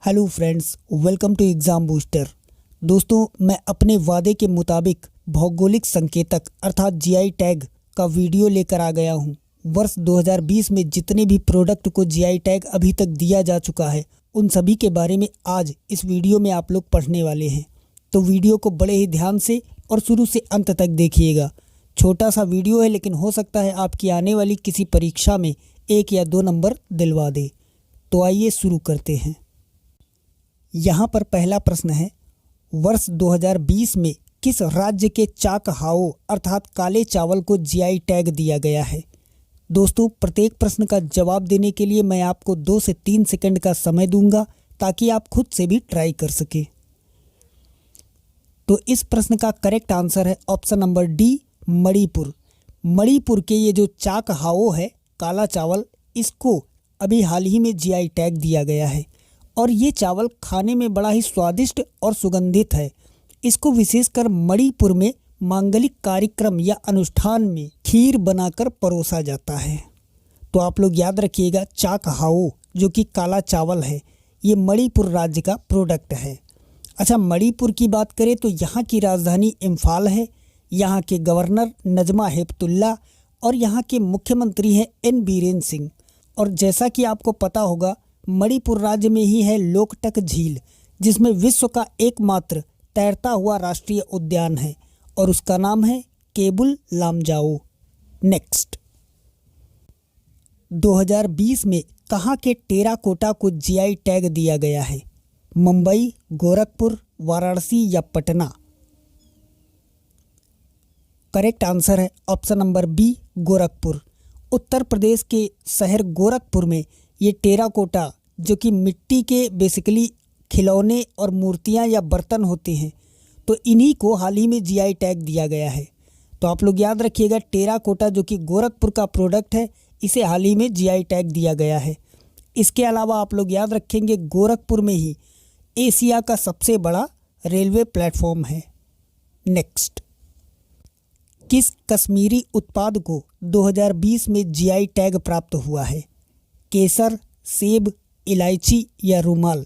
Hello friends, welcome to Exam Booster. दोस्तों, मैं अपने वादे के मुताबिक भौगोलिक संकेतक अर्थात जीआई टैग का वीडियो लेकर आ गया हूं। वर्ष 2020 में जितने भी प्रोडक्ट को जीआई टैग अभी तक दिया जा चुका है, उन सभी के बारे में आज इस वीडियो में आप लोग पढ़ने वाले हैं। तो वीडियो को बड़े ही ध्यान से और शुरू से अंत तक देखिएगा। छोटा सा वीडियो है, लेकिन हो सकता है आपकी आने वाली किसी परीक्षा में 1 या 2 नंबर दिलवा दे। तो आइए शुरू करते हैं। यहाँ पर पहला प्रश्न है, वर्ष 2020 में किस राज्य के चाकहाओ अर्थात काले चावल को जीआई टैग दिया गया है? दोस्तों, प्रत्येक प्रश्न का जवाब देने के लिए मैं आपको 2 से 3 सेकंड का समय दूंगा, ताकि आप खुद से भी ट्राई कर सके। तो इस प्रश्न का करेक्ट आंसर है option number D, Manipur. Manipur के ये जो चाकहाओ है, काला चावल, इसको अभी हाल ही में जीआई टैग दिया गया है। और ये चावल खाने में बड़ा ही स्वादिष्ट और सुगंधित है। इसको विशेषकर मणिपुर में मांगलिक कार्यक्रम या अनुष्ठान में खीर बनाकर परोसा जाता है। तो आप लोग याद रखिएगा, चाकहाओ जो कि काला चावल है, ये मणिपुर राज्य का प्रोडक्ट है। अच्छा, मणिपुर की बात करें तो यहाँ की राजधानी इम्फाल है। यहाँ के गवर्नर नजमा हेपतुल्ला और यहाँ के मुख्यमंत्री हैं एन बीरेन सिंह। और जैसा कि आपको पता होगा, मणिपुर राज्य में ही है लोकटक झील, जिसमें विश्व का एकमात्र तैरता हुआ राष्ट्रीय उद्यान है और उसका नाम है केबुल लामजाओ। नेक्स्ट, 2020 में कहाँ के टेराकोटा को जीआई टैग दिया गया है? मुंबई, गोरखपुर, वाराणसी या पटना? करेक्ट आंसर है option number B, Gorakhpur. Uttar Pradesh के शहर गोरखपुर में ये टेराकोटा, जो कि मिट्टी के बेसिकली खिलौने और मूर्तियां या बर्तन होते हैं, तो इन्हीं को हाल ही में जीआई टैग दिया गया है। तो आप लोग याद रखिएगा, टेराकोटा जो कि गोरखपुर का प्रोडक्ट है, इसे हाल ही में जीआई टैग दिया गया है। इसके अलावा आप लोग याद रखेंगे, गोरखपुर में ही एशिया का सबसे बड़ा रेलवे प्लेटफॉर्म है। नेक्स्ट, किस कश्मीरी उत्पाद को 2020 में जीआई टैग प्राप्त हुआ है? केसर, सेब, इलायची या रूमाल?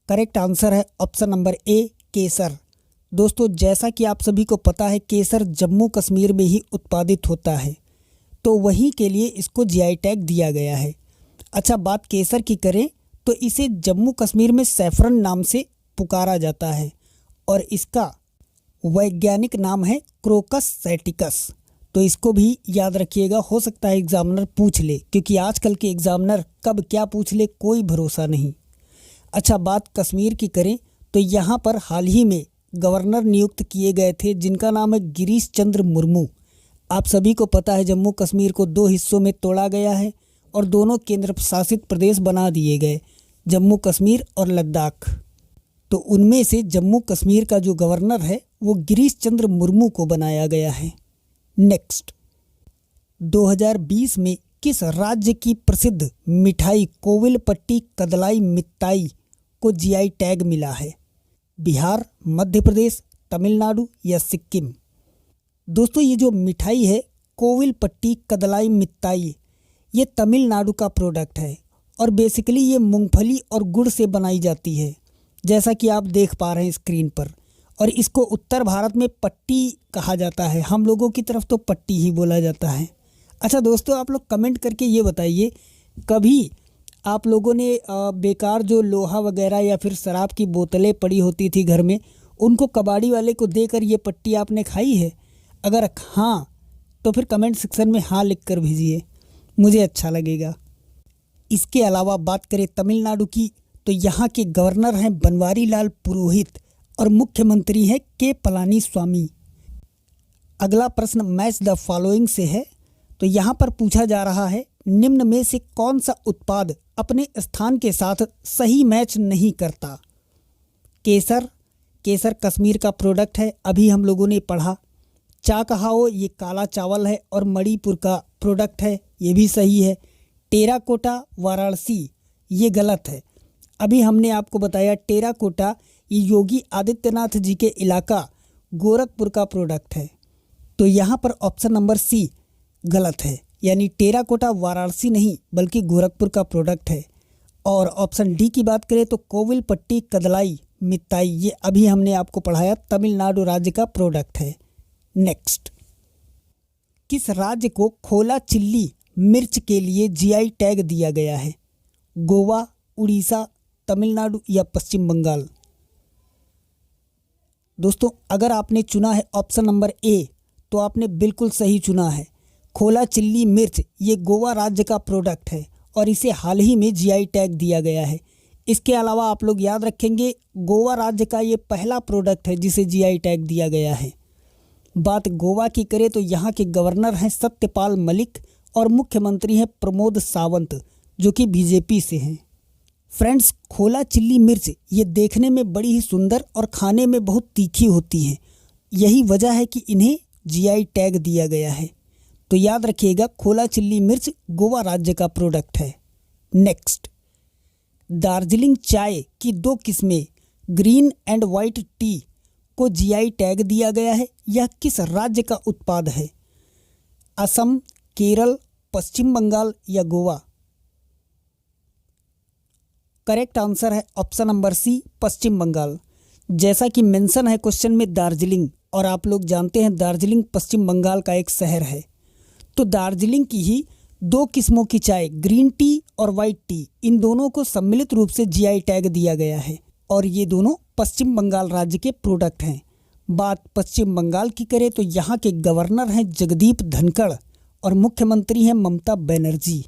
करेक्ट आंसर है ऑप्शन नंबर ए, केसर। दोस्तों, जैसा कि आप सभी को पता है, केसर जम्मू कश्मीर में ही उत्पादित होता है, तो वहीं के लिए इसको जीआई टैग दिया गया है। अच्छा, बात केसर की करें तो इसे जम्मू कश्मीर में सैफरन नाम से पुकारा जाता है और इसका वैज्ञानिक नाम है क्रोकस सैटिकस। तो इसको भी याद रखिएगा, हो सकता है एग्जामिनर पूछ ले, क्योंकि आजकल के एग्जामिनर कब क्या पूछ ले कोई भरोसा नहीं। अच्छा, बात कश्मीर की करें तो यहाँ पर हाल ही में गवर्नर नियुक्त किए गए थे, जिनका नाम है गिरीश चंद्र मुर्मू। आप सभी को पता है, जम्मू कश्मीर को 2 हिस्सों में तोड़ा गया है और दोनों केंद्र शासित प्रदेश बना दिए गए, जम्मू कश्मीर और लद्दाख। तो उनमें से जम्मू कश्मीर का जो गवर्नर है वो गिरीश चंद्र मुर्मू को बनाया गया है। नेक्स्ट, 2020 में किस राज्य की प्रसिद्ध मिठाई कोविलपट्टी कदलाई मिठाई को जीआई टैग मिला है? बिहार, मध्य प्रदेश, तमिलनाडु या सिक्किम? दोस्तों, ये जो मिठाई है कोविलपट्टी कदलाई मिठाई, ये तमिलनाडु का प्रोडक्ट है और बेसिकली ये मूंगफली और गुड़ से बनाई जाती है, जैसा कि आप देख पा रहे हैं स्क्रीन पर। और इसको उत्तर भारत में पट्टी कहा जाता है, हम लोगों की तरफ तो पट्टी ही बोला जाता है। अच्छा दोस्तों, आप लोग कमेंट करके ये बताइए, कभी आप लोगों ने बेकार जो लोहा वगैरह या फिर शराब की बोतलें पड़ी होती थी घर में, उनको कबाड़ी वाले को देकर ये पट्टी आपने खाई है? अगर हाँ, तो फिर कमेंट सेक्शन में हाँ लिख कर भेजिए, मुझे अच्छा लगेगा। इसके अलावा बात करें तमिलनाडु की, तो यहाँ के गवर्नर हैं बनवारी लाल पुरोहित और मुख्यमंत्री हैं के पलानी स्वामी। अगला प्रश्न मैच द फॉलोइंग से है। तो यहाँ पर पूछा जा रहा है, निम्न में से कौन सा उत्पाद अपने स्थान के साथ सही मैच नहीं करता? केसर, केसर कश्मीर का प्रोडक्ट है, अभी हम लोगों ने पढ़ा। चाकहाओ, ये काला चावल है और मणिपुर का प्रोडक्ट है, ये भी सही है। टेराकोटा, वाराणसी, ये गलत है। अभी हमने आपको बताया टेराकोटा ये योगी आदित्यनाथ जी के इलाका गोरखपुर का प्रोडक्ट है। तो यहाँ पर ऑप्शन नंबर सी गलत है, यानी टेराकोटा वाराणसी नहीं बल्कि गोरखपुर का प्रोडक्ट है। और ऑप्शन डी की बात करें तो कोविलपट्टी कदलाई मिताई, ये अभी हमने आपको पढ़ाया, तमिलनाडु राज्य का प्रोडक्ट है। नेक्स्ट, किस राज्य को खोला चिल्ली मिर्च के लिए जीआई टैग दिया गया है? गोवा, उड़ीसा, तमिलनाडु या पश्चिम बंगाल? दोस्तों, अगर आपने चुना है ऑप्शन नंबर ए तो आपने बिल्कुल सही चुना है। खोला चिल्ली मिर्च ये गोवा राज्य का प्रोडक्ट है और इसे हाल ही में जीआई टैग दिया गया है। इसके अलावा आप लोग याद रखेंगे, गोवा राज्य का ये पहला प्रोडक्ट है जिसे जीआई टैग दिया गया है। बात गोवा की करें तो यहाँ के गवर्नर हैं सत्यपाल मलिक और मुख्यमंत्री हैं प्रमोद सावंत, जो कि बीजेपी से हैं। फ्रेंड्स, खोला चिल्ली मिर्च ये देखने में बड़ी ही सुंदर और खाने में बहुत तीखी होती हैं। यही वजह है कि इन्हें जीआई टैग दिया गया है। तो याद रखिएगा, खोला चिल्ली मिर्च गोवा राज्य का प्रोडक्ट है। नेक्स्ट, दार्जिलिंग चाय की 2 किस्में ग्रीन एंड वाइट टी को जीआई टैग दिया गया है। यह किस राज्य का उत्पाद है? असम, केरल, पश्चिम बंगाल या गोवा? करेक्ट आंसर है ऑप्शन नंबर सी, पश्चिम बंगाल। जैसा कि मेंशन है क्वेश्चन में दार्जिलिंग, और आप लोग जानते हैं दार्जिलिंग पश्चिम बंगाल का एक शहर है। तो दार्जिलिंग की ही 2 किस्मों की चाय, ग्रीन टी और वाइट टी, इन दोनों को सम्मिलित रूप से जीआई टैग दिया गया है और ये दोनों पश्चिम बंगाल राज्य के प्रोडक्ट हैं। बात पश्चिम बंगाल की करें तो यहाँ के गवर्नर हैं जगदीप धनखड़ और मुख्यमंत्री हैं ममता बनर्जी।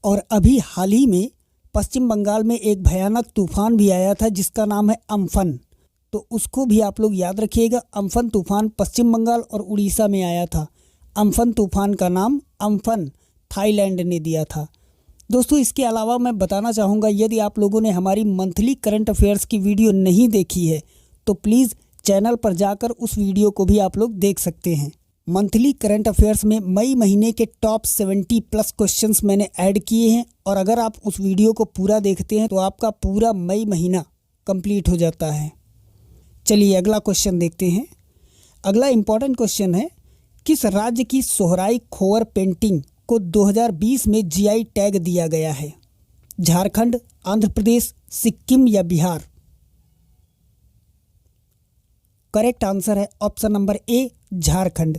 और अभी हाल ही में पश्चिम बंगाल में एक भयानक तूफान भी आया था जिसका नाम है अम्फन, तो उसको भी आप लोग याद रखिएगा। अम्फन तूफान पश्चिम बंगाल और उड़ीसा में आया था। अम्फन तूफान का नाम अम्फन थाईलैंड ने दिया था। दोस्तों, इसके अलावा मैं बताना चाहूँगा, यदि आप लोगों ने हमारी मंथली करंट अफेयर्स की वीडियो नहीं देखी है तो प्लीज़ चैनल पर जाकर उस वीडियो को भी आप लोग देख सकते हैं। मंथली करंट अफेयर्स में मई महीने के टॉप 70+ क्वेश्चंस मैंने ऐड किए हैं और अगर आप उस वीडियो को पूरा देखते हैं तो आपका पूरा मई महीना कंप्लीट हो जाता है। चलिए अगला क्वेश्चन देखते हैं। अगला इम्पॉर्टेंट क्वेश्चन है, किस राज्य की सोहराई खोवर पेंटिंग को 2020 में जीआई टैग दिया गया है? झारखंड, आंध्र प्रदेश, सिक्किम या बिहार? करेक्ट आंसर है option number A, Jharkhand.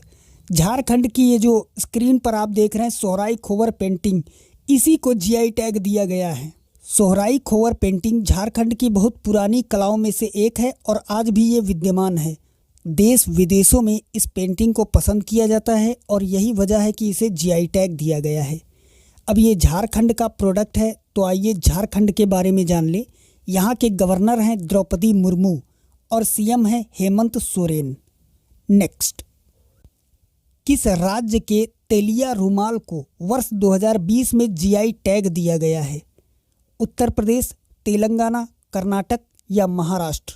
Jharkhand की ये जो स्क्रीन पर आप देख रहे हैं सोहराई खोवर पेंटिंग, इसी को जीआई टैग दिया गया है। सोहराई खोवर पेंटिंग झारखंड की बहुत पुरानी कलाओं में से एक है और आज भी ये विद्यमान है। देश विदेशों में इस पेंटिंग को पसंद किया जाता है और यही वजह है कि इसे जीआई टैग दिया गया है। अब ये झारखंड का प्रोडक्ट है, तो आइए झारखंड के बारे में जान लें। यहाँ के गवर्नर हैं द्रौपदी मुर्मू और सीएम हैं हेमंत सोरेन। नेक्स्ट, किस राज्य के तेलिया रुमाल को वर्ष 2020 में जीआई टैग दिया गया है? उत्तर प्रदेश, तेलंगाना, कर्नाटक या महाराष्ट्र?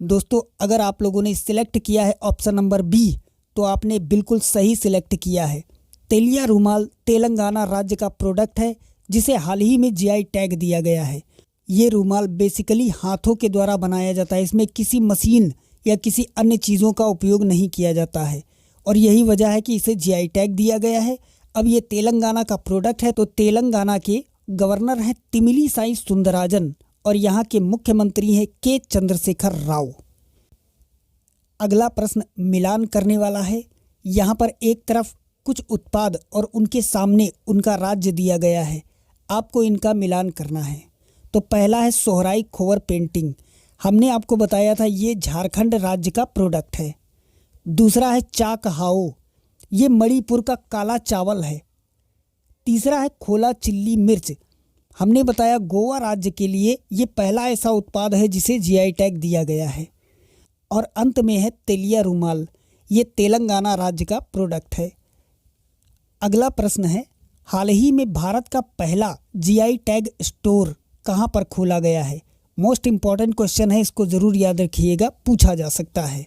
दोस्तों, अगर आप लोगों ने सिलेक्ट किया है ऑप्शन नंबर बी तो आपने बिल्कुल सही सिलेक्ट किया है। तेलिया रुमाल तेलंगाना राज्य का प्रोडक्ट है जिसे हाल ही में जीआई टैग दिया गया है। ये रुमाल बेसिकली हाथों के द्वारा बनाया जाता है, इसमें किसी मशीन या किसी अन्य चीज़ों का उपयोग नहीं किया जाता है और यही वजह है कि इसे जीआई टैग दिया गया है। अब ये तेलंगाना का प्रोडक्ट है, तो तेलंगाना के गवर्नर हैं तिमिलीसाई सुंदराजन और यहाँ के मुख्यमंत्री हैं के चंद्रशेखर राव। अगला प्रश्न मिलान करने वाला है। यहाँ पर एक तरफ कुछ उत्पाद और उनके सामने उनका राज्य दिया गया है, आपको इनका मिलान करना है। तो पहला है सोहराई खोवर पेंटिंग, हमने आपको बताया था ये झारखंड राज्य का प्रोडक्ट है। दूसरा है चाक हाओ, ये मणिपुर का काला चावल है। तीसरा है खोला चिल्ली मिर्च, हमने बताया गोवा राज्य के लिए ये पहला ऐसा उत्पाद है जिसे जीआई टैग दिया गया है। और अंत में है तेलिया रुमाल, ये तेलंगाना राज्य का प्रोडक्ट है। अगला प्रश्न है, हाल ही में भारत का पहला जीआई टैग स्टोर कहाँ पर खोला गया है? मोस्ट इम्पॉर्टेंट क्वेश्चन है, इसको ज़रूर याद रखिएगा, पूछा जा सकता है।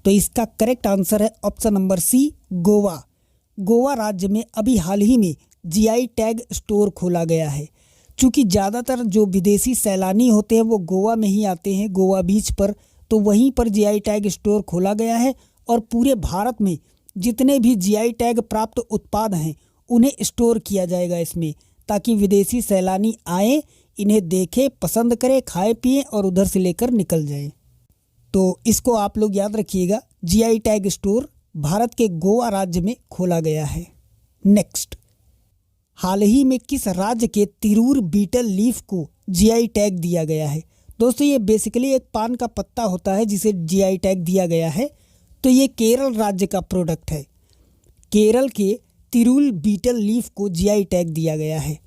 तो इसका करेक्ट आंसर है option number C, Goa. Goa राज्य में अभी हाल ही में जीआई टैग स्टोर खोला गया है। चूँकि ज़्यादातर जो विदेशी सैलानी होते हैं वो गोवा में ही आते हैं, गोवा बीच पर, तो वहीं पर जीआई टैग स्टोर खोला गया है और पूरे भारत में जितने भी जीआई टैग प्राप्त उत्पाद हैं उन्हें स्टोर किया जाएगा इसमें, ताकि विदेशी सैलानी आए, इन्हें देखें, पसंद करें, खाए पिए और उधर से लेकर निकल जाएं। तो इसको आप लोग याद रखिएगा। जीआई टैग स्टोर भारत के गोवा राज्य में खोला गया है। नेक्स्ट, हाल ही में किस राज्य के तिरूर बीटल लीफ को जीआई टैग दिया गया है? दोस्तों ये बेसिकली एक पान का पत्ता होता है जिसे जीआई टैग दिया गया है। तो ये केरल राज्य का प्रोडक्ट है। केरल के तिरूर बीटल लीफ को जीआई टैग दिया गया है।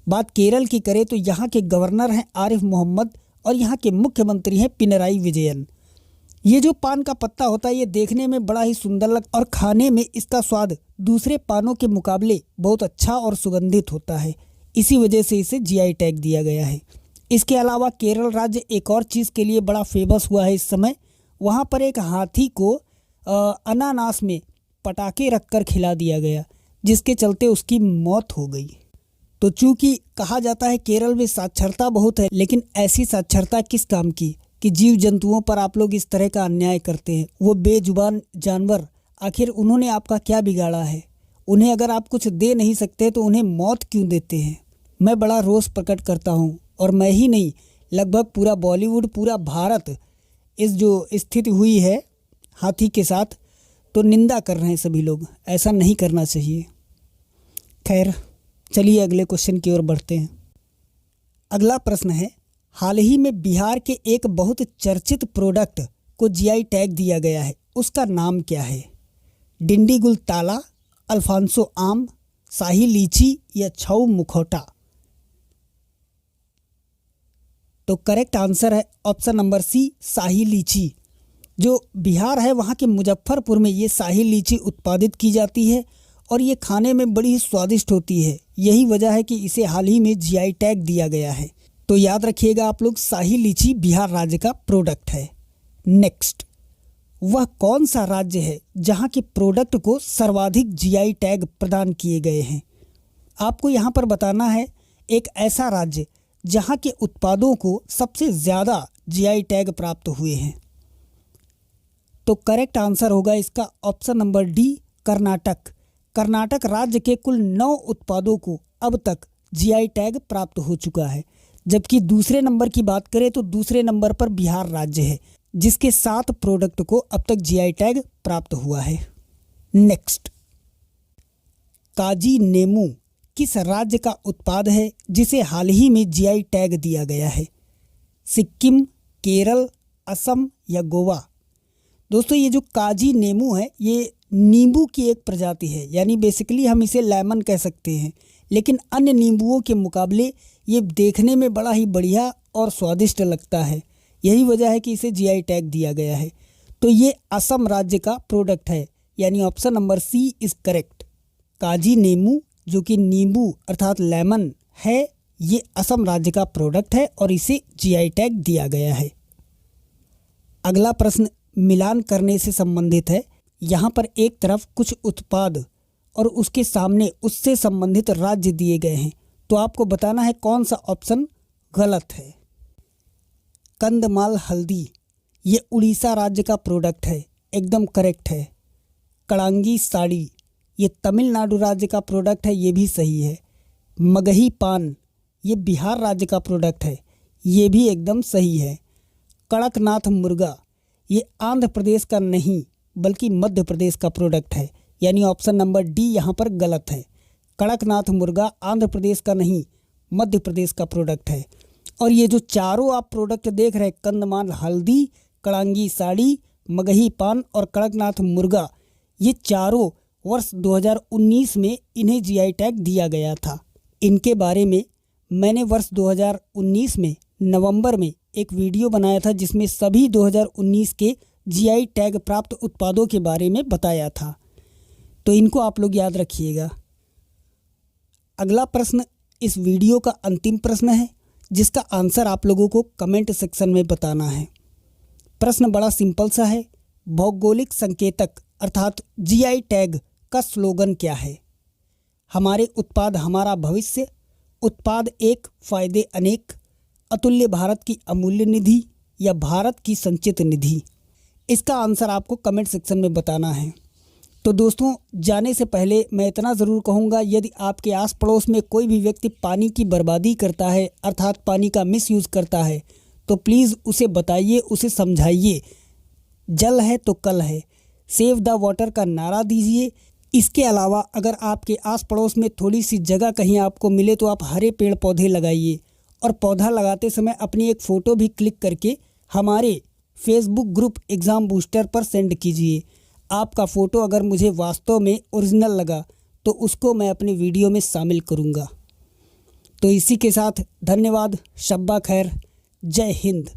बात केरल की करें तो यहाँ के गवर्नर हैं आरिफ मोहम्मद और यहाँ के मुख्यमंत्री हैं पिनराई विजयन। ये जो पान का पत्ता होता है ये देखने में बड़ा ही सुंदर लगता है और खाने में इसका स्वाद दूसरे पानों के मुकाबले बहुत अच्छा और सुगंधित होता है। इसी वजह से इसे जीआई टैग दिया गया है। इसके अलावा केरल राज्य एक और चीज़ के लिए बड़ा फेमस हुआ है इस समय। वहाँ पर एक हाथी को अनानास में पटाखे रखकर खिला दिया गया, जिसके चलते उसकी मौत हो गई। तो चूंकि कहा जाता है केरल में साक्षरता बहुत है, लेकिन ऐसी साक्षरता किस काम की कि जीव जंतुओं पर आप लोग इस तरह का अन्याय करते हैं। वो बेजुबान जानवर, आखिर उन्होंने आपका क्या बिगाड़ा है? उन्हें अगर आप कुछ दे नहीं सकते तो उन्हें मौत क्यों देते हैं? मैं बड़ा रोष प्रकट करता हूँ, और मैं ही नहीं, लगभग पूरा बॉलीवुड, पूरा भारत इस जो स्थिति हुई है हाथी के साथ, तो निंदा कर रहे हैं सभी लोग। ऐसा नहीं करना चाहिए। खैर चलिए अगले क्वेश्चन की ओर बढ़ते हैं। अगला प्रश्न है, हाल ही में बिहार के एक बहुत चर्चित प्रोडक्ट को जीआई टैग दिया गया है, उसका नाम क्या है? डिंडीगुल ताला, अल्फांसो आम, शाही लीची या छऊ मुखौटा? तो करेक्ट आंसर है ऑप्शन नंबर सी, शाही लीची। जो बिहार है वहाँ के मुजफ्फरपुर में ये शाही लीची उत्पादित की जाती है और ये खाने में बड़ी ही स्वादिष्ट होती है। यही वजह है कि इसे हाल ही में जीआई टैग दिया गया है। तो याद रखिएगा आप लोग, शाही लीची बिहार राज्य का प्रोडक्ट है। नेक्स्ट, वह कौन सा राज्य है जहाँ के प्रोडक्ट को सर्वाधिक जीआई टैग प्रदान किए गए हैं? आपको यहाँ पर बताना है एक ऐसा राज्य जहाँ के उत्पादों को सबसे ज़्यादा जीआई टैग प्राप्त हुए हैं। तो करेक्ट आंसर होगा इसका option number D, Karnataka. Karnataka राज्य के कुल 9 उत्पादों को अब तक जीआई टैग प्राप्त हो चुका है, जबकि दूसरे नंबर की बात करें तो दूसरे नंबर पर बिहार राज्य है, जिसके 7 प्रोडक्ट को अब तक जीआई टैग प्राप्त हुआ है। नेक्स्ट, काजी नेमू किस राज्य का उत्पाद है जिसे हाल ही में जीआई टैग दिया गया है? सिक्किम, केरल, असम या गोवा? दोस्तों ये जो काजी नेमू है ये नींबू की एक प्रजाति है, यानी बेसिकली हम इसे लेमन कह सकते हैं, लेकिन अन्य नींबुओं के मुकाबले ये देखने में बड़ा ही बढ़िया और स्वादिष्ट लगता है। यही वजह है कि इसे जीआई टैग दिया गया है। तो ये असम राज्य का प्रोडक्ट है, यानी option number C is correct. काजी नेमू जो कि नींबू अर्थात लेमन है, ये असम राज्य का प्रोडक्ट है और इसे जीआई टैग दिया गया है। अगला प्रश्न मिलान करने से संबंधित है। यहाँ पर एक तरफ कुछ उत्पाद और उसके सामने उससे संबंधित राज्य दिए गए हैं, तो आपको बताना है कौन सा ऑप्शन गलत है। कंदमाल हल्दी, ये उड़ीसा राज्य का प्रोडक्ट है, एकदम करेक्ट है। कड़ांगी साड़ी, ये तमिलनाडु राज्य का प्रोडक्ट है, ये भी सही है। मगही पान, ये बिहार राज्य का प्रोडक्ट है, ये भी एकदम सही है। कड़कनाथ मुर्गा, ये आंध्र प्रदेश का नहीं बल्कि मध्य प्रदेश का प्रोडक्ट है, यानी ऑप्शन नंबर डी यहाँ पर गलत है। कड़कनाथ मुर्गा आंध्र प्रदेश का नहीं मध्य प्रदेश का प्रोडक्ट है। और ये जो चारों आप प्रोडक्ट देख रहे हैं, कंदमाल हल्दी, कड़ांगी साड़ी, मगही पान और कड़कनाथ मुर्गा, ये चारों वर्ष 2019 में इन्हें जीआई टैग दिया गया था। इनके बारे में मैंने वर्ष 2019 में नवंबर में एक वीडियो बनाया था जिसमें सभी 2019 के जीआई टैग प्राप्त उत्पादों के बारे में बताया था। तो इनको आप लोग याद रखिएगा। अगला प्रश्न इस वीडियो का अंतिम प्रश्न है, जिसका आंसर आप लोगों को कमेंट सेक्शन में बताना है। प्रश्न बड़ा सिंपल सा है। भौगोलिक संकेतक अर्थात जीआई टैग का स्लोगन क्या है? हमारे उत्पाद हमारा भविष्य, उत्पाद एक फायदे अनेक, अतुल्य भारत की अमूल्य निधि या भारत की संचित निधि? इसका आंसर आपको कमेंट सेक्शन में बताना है। तो दोस्तों, जाने से पहले मैं इतना ज़रूर कहूँगा, यदि आपके आस पड़ोस में कोई भी व्यक्ति पानी की बर्बादी करता है अर्थात पानी का मिसयूज़ करता है तो प्लीज़ उसे बताइए, उसे समझाइए। जल है तो कल है, सेव द वाटर का नारा दीजिए। इसके अलावा अगर आपके आस पड़ोस में थोड़ी सी जगह कहीं आपको मिले तो आप हरे पेड़ पौधे लगाइए और पौधा लगाते समय अपनी एक फ़ोटो भी क्लिक करके हमारे फेसबुक ग्रुप एग्ज़ाम बूस्टर पर सेंड कीजिए। आपका फ़ोटो अगर मुझे वास्तव में ओरिजिनल लगा तो उसको मैं अपनी वीडियो में शामिल करूँगा। तो इसी के साथ धन्यवाद, शब्बा खैर, जय हिंद।